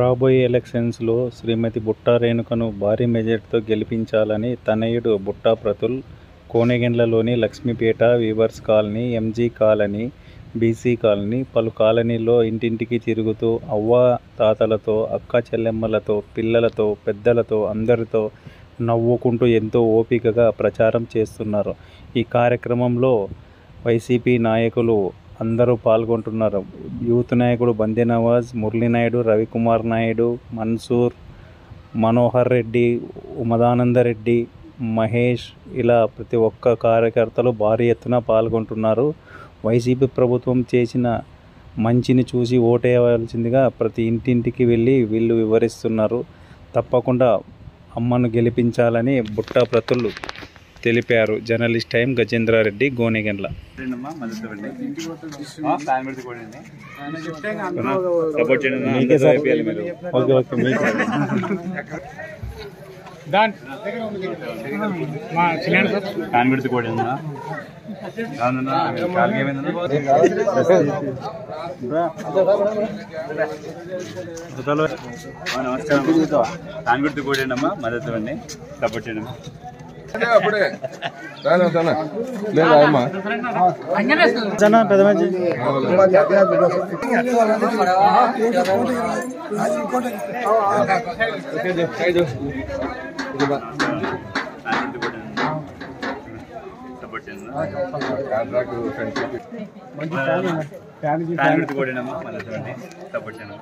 రాబోయే ఎలక్షన్స్లో శ్రీమతి బుట్టా రేణుకను భారీ మెజార్టీతో గెలిపించాలని తనయుడు బుట్టా ప్రతుల్ కోనెగండ్లలోని Lakshmipeta, weavers colony, MG colony, BC colony, పలు కాలనీల్లో ఇంటింటికి తిరుగుతూ అవ్వా తాతలతో, అక్క చెల్లెమ్మలతో, పిల్లలతో, పెద్దలతో అందరితో నవ్వుకుంటూ ఎంతో ఓపికగా ప్రచారం చేస్తున్నారు. ఈ కార్యక్రమంలో వైసీపీ నాయకులు అందరూ పాల్గొంటున్నారు. యూత్ నాయకుడు బందె నవాజ్, మురళీనాయుడు, రవికుమార్ నాయుడు, మన్సూర్, మనోహర్ రెడ్డి, ఉమదానందరెడ్డి, మహేష్ ఇలా ప్రతి ఒక్క కార్యకర్తలు భారీ ఎత్తున పాల్గొంటున్నారు. వైసీపీ ప్రభుత్వం చేసిన మంచిని చూసి ఓటేయవలసిందిగా ప్రతి ఇంటింటికి వెళ్ళి వీళ్ళు వివరిస్తున్నారు. తప్పకుండా అమ్మను గెలిపించాలని బుట్టా ప్రతుల్ తెలిపారు. Journalist time Gajendra Reddy, Gonegandla. కాన్గుర్తి కూడమ్మా మద్దతు అండి సపోర్ట్ చేయండి. అప్పుడే లేదా అమ్మా కాన్గుర్తి కూడమ్మా మద్దతు అండి సపోర్ట్ చేయండి.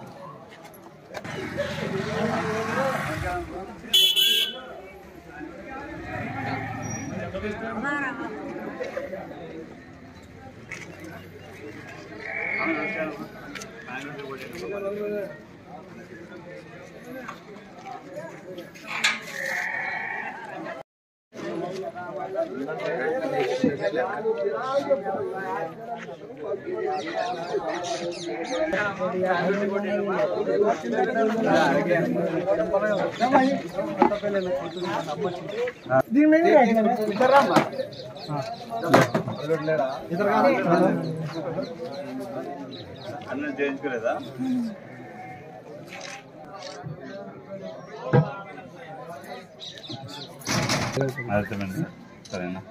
అన్నం చేయించుకోలేదా? అర్థమండి సరేనా.